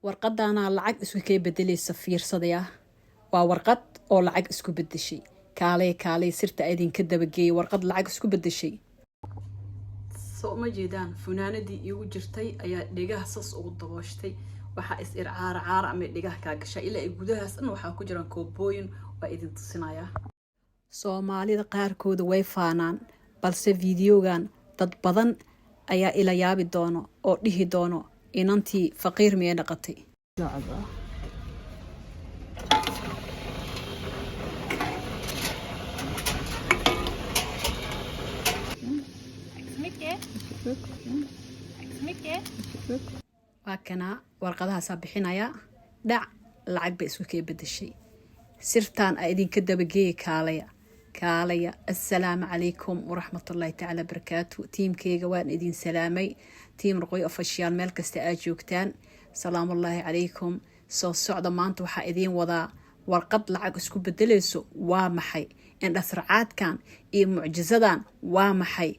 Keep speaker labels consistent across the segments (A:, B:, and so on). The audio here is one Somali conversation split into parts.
A: warqadaana lacag isku kay bedelaysa fiirsadaya waa warqad oo lacag isku bedeshay kaalay sirta idinka dabageeyay warqad lacag isku bedeshay soo ma jeedaan funaanadii igu jirtay ayaa dhigaha sas ugu dabooshtay waxa is ircaar ama dhigaha ka gashay ilaa gudahaas waxa ku jiraan koobooyin waa idin tusinaya Soomaalida qaarkooda way faanaan balse videogan dad badan ayaa ila yaabi doono oo dhihi doono inantii faqiir miyay dhaqatay waa kana warqadahaas bixinaya dhac lacag bay isku kay bedeshay sirtaan ay idinka dabageeyay kaalaya assalaamu calaykum waraxmatullaahi tacaala barakaatu tiimkeyga waan idin salaamay tiim Ruqoy official meel kasta aad joogtaan salaamullaahi calaykum soo socda maanta waxaa idin wadaa warqad lacag isku bedelayso waa maxay indhasracaadkan iyo mucjisadan waa maxay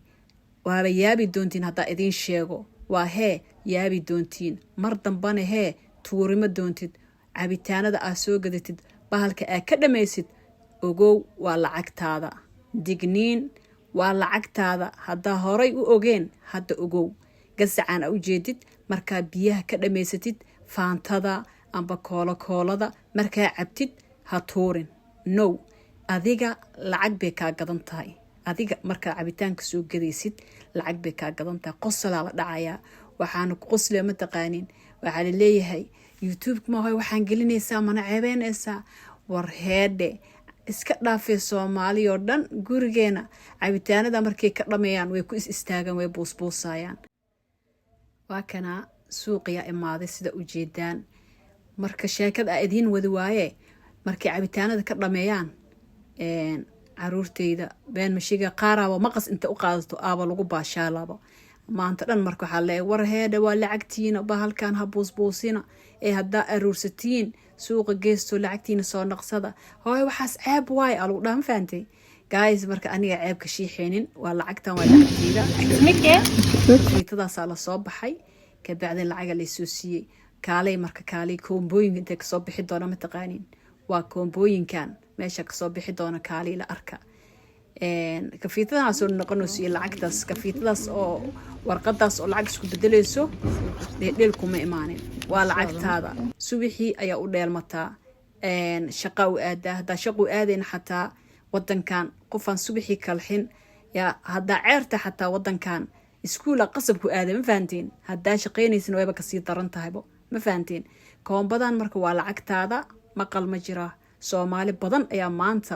A: waaba yaabi doontiin haddaa idin sheego waa hee yaabi doontiin mar dambana hee tuurimo doontid cabitaanada aad soo gadatid bahalka aad ka dhamaysid ogow waa lacagtaada digniin waa lacagtaada haddaa horay u ogeen hadda ogow gasacaan u jeedid markaa biyaha ka dhamaysatid faantada amba koolada markaa cabtid ha tuurin no adiga lacag bay kaa gadan tahay adiga markaa cabitaanka soo gadaysid lacag bay kaa gadan tahay qosolaa la dhacayaa waxaana ku qosliya ma taqaanin waxaa la leeyahay youtube ma hoy waxaan gelinaysaa mana ceebeynaysaa war heedhe iska dhaafay Soomaali oo dhan gurigeena cabitaanada markay ka dhameeyaan way ku istaagan way buusbuusayaan waa kana suuqiya imaaday sida u jeedaan marka sheekada idin wadi waaye markay cabitaanada ka dhameeyaan caruurteyda been mashiga qaaraba maqas inta u qaadato aaba lagu baashaalaba maanta dhan marka waxa la war heeda waa lacagtiina bahalkan ha buusbuusina ee hadda aruursatiin suuqa geesto lacagtiina soo naqsada hooy waxaas ceeb waay alu dhan faantay guys marka aniga ceeb ka shiixeenin waa lacagtan waa lacagtiida fiitadaas la soo baxay ka bacdin lacag la soo siiyay kaalay koombooyin inta ka soo bixi doona ma taqaanin waa koombooyinkan meesha ka soo bixi doona kaalay la arka kafiitadaas oo noqonayso lacagtaas kafiitadaas oo warqadaas oo lacag isku bedelayso dheel kuma imaanin waa lacagtaada subaxii ayaa u dheelmataa shaqo u aadaa shaqo aadeen xataa wadankan qofan subaxii kalxin ya hada ceerta xataa wadankan iskuula qasabku aada ma fahanteen hada shaqeynaysan wayba ka sii daran tahaybo ma fahanteen koombadan marka waa lacagtaada maqal ma jira Soomaali badan ayaa maanta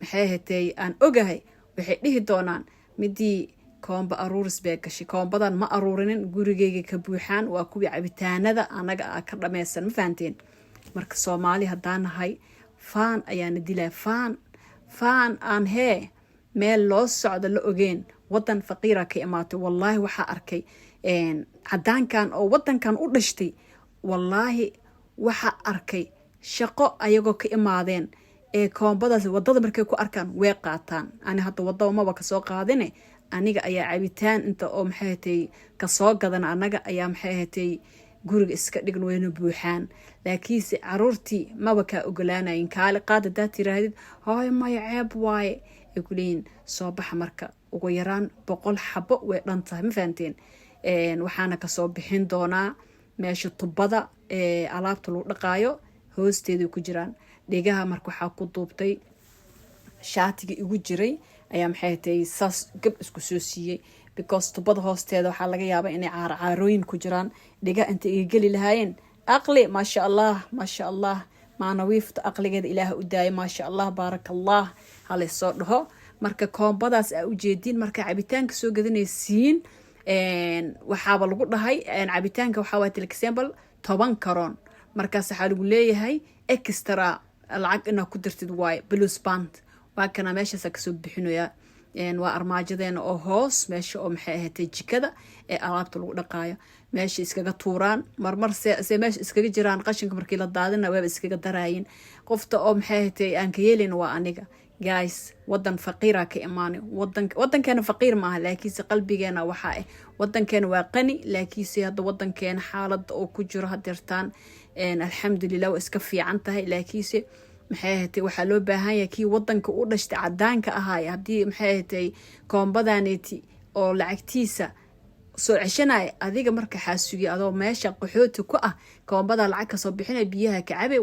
A: maxay hatay aan ogahay waxay dhihi doonaan midii koomba aruuris bay gashay koombadan ma aruurinin gurigeyga ka buuxaan waa kuwii cabitaanada anaga ka dhameysan ma fahanteen marka Soomaali hadaan nahay faan ayaan dilaa faan aan hee meel loo socdo la ogeen wadan faqiira ka imaatay wallahi waxa arkay cadaankan oo wadankan u dhashtay wallahi waxa arkay shaqo ayagoo ka imaadeen koombadaas wadada markay ku arkaan way qaataan ani hadda wadada ma ka soo qaadine aniga ayaa cabitaan inta oo maxay hatay ka soo gadan anaga ayaa maxay hatay guriga iska dhign weyna buuxaan laakiin si caruurtii ma ka ogolaanayn kaali qaada daad tiraahid hooy ma ceeb waaye ay kuleen soo bax marka ugu yaraan 100 xabo way dhantahay ma fahanteen waxaana ka soo bixin doonaa meesha tubada alaabta lagu dhaqaayo hoosteeda ku jiraan dhigaha marka waxa ku duubtay shaatiga igu jiray ayaa maxay tahay saas gab isku soo siiyay because tubada hoosteeda waxa laga yaabaa inay caarooyin ku jiraan dhiga inta ay gali lahaayeen aqli ma sha Allah maana wiifta aqligeeda Ilaahay u daayay ma sha Allah barakallah hal soo dhaho marka koombadaas ay u jeedin marka cabitaanka soo gadanaysiin waxaaba lagu dhahay cabitaanka waxa waa example 10 karoon markaas waxa lagu leeyahay extra lacag ina ku dirtid way plus band waa kana meesha ka soo bixinaya waa armaajadeena oo hoos meesha oo maxay ahaatay jikada ee alaabta lagu dhaqaayo meesha iskaga tuuraan marmar meesha iskaga jiraan qashinka markii la daadina way iskaga daraayeen qofta oo maxay ahaatay aan ka yeelin waa aniga guys wadan faqiira ka imaanay wadankeena faqiir maaha laakiinse qalbigeena waxa wadankeena waa qani laakiinse hadda wadankeena xaalada oo ku jiro hadeertaan alxamdulillah waa iska fiican tahay laakiinse maxay ahayd waxa loo baahan yahay kii wadanka u dhashtay cadaanka ahaay hadii maxay ahayd koombadaaneti oo lacagtiisa soo ceshanay adiga marka xaasugi adoo meesha qaxooti ku ah koombada lacag ka soo bixinay biyaha kacabe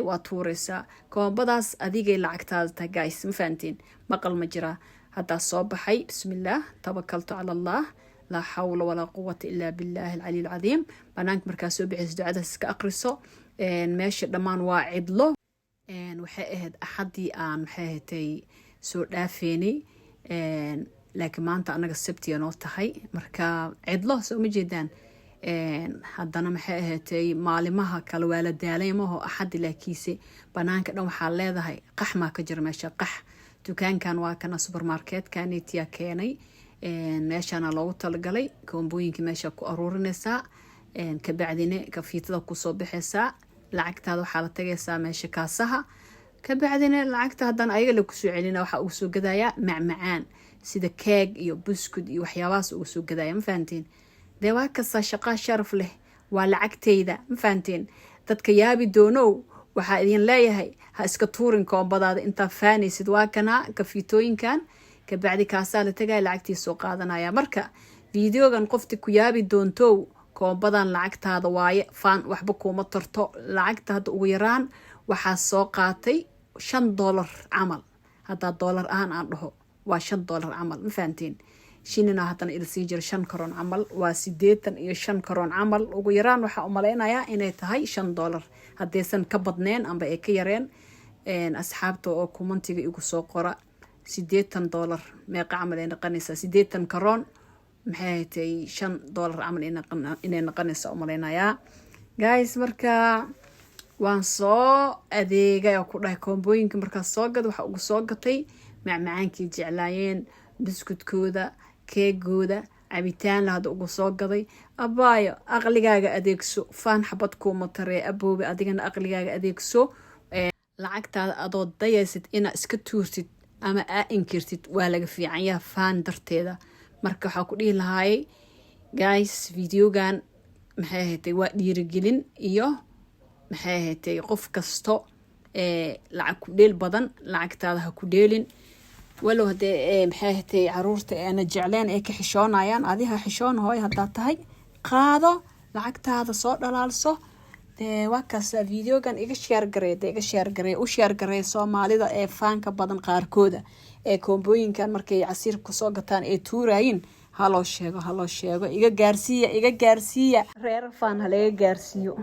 A: waa tuureysa koombadaas adigay lacagtaada tahay guys ma fahantiin maqal ma jira hadda soo baxay bismillah tawakkaltu ala allah la hawla wala quwwata illa billahi al-ali al-azim banaanka marka soo bixis ducadaas iska aqriso meesha dhamaan waa cidlo waxay ahayd axadii aan maxay ahayd soo dhaafeenay laakiin maanta anaga sabti noo tahay marka cidlo soo ma jeedaan haddana maxay ahayd maalimaha kale waa la daalaymaho axad laakiinse banaanka dhan waxaa leedahay qax ma ka jira meesha qax dukaankan waa kana supermarket-kan itiya keenay meeshana loogu talagalay koombooyinka meesha ku aruurinaysaa ka bacdina kafiitada ku soo bixaysaa lacagtaada waxaa la tagaysaa meesha kaasaha ka bacdina lacagta hadan ayaga la ku soo celina waxa uu soo gadayaa macmacaan sida keeg iyo buskud iyo waxyaabahaas uu soo gadayaa ma fahantiin dee waa kasta shaqo sharaf leh waa lacagteyda ma fahantiin dadka yaabi doonow waxaa idin leeyahay ha iska tuurin koombadaada intaa faanaysid waa kana kafiitooyinkan ka bacdi kaasaa la tagaya lacagtiisa soo qaadanaya marka videogan qofti ku yaabi doontow koombadan lacagtaada waaye faan waxba kuma tarto lacagta hadda ugu yaraan waxaa soo qaatay $5 camal hadda dollar aan dhaho waa $5 camal ma fahantiin shinina hadana ila sii jira 5 karoon camal waa 85 karoon camal ugu yaraan waxa u maleynayaa inay tahay $5 hadeesan ka badneen amba ay ka yareen asxaabta oo commentiga igu soo qora $80 meeqa camal ay noqonaysaa 80 karoon maxay tahay $5 camal inay noqonaysaa u maleynayaa guys marka waan soo adeegay oo ku dhahay koombooyinka marka soo gad waxa ugu soo gatay macmacaankii jeclaayeen biskudkooda keegooda cabitaan la hada ugu soo gaday abaayo aqligaaga adeegso faan xabad kuma taree aboobe adigana aqligaaga adeegso lacagtaada adoo dayaysid ina iska tuurtid ama aa inkirtid waa laga fiican yahay faan darteeda marka waxa ku dhihi lahaay guys videogan maxay ahayd waa dhiirigelin iyo maxay ahayd qof kasto lacag ku dheel badan lacagtaada ha ku dheelin walow hadee maxay ahayd caruurta ana jecleen ay ka xishoonayaan adiga xishoon hooy hadaa tahay qaado lacagtaada soo dhalaalso waa kaas videogan iga share gareey u share gareey Soomaalida ee faanka badan qaarkooda ee koombooyinkan markay casiir ku soo gataan ee tuurayin haloo sheego iga gaarsiiya reer faan halaga gaarsiiyo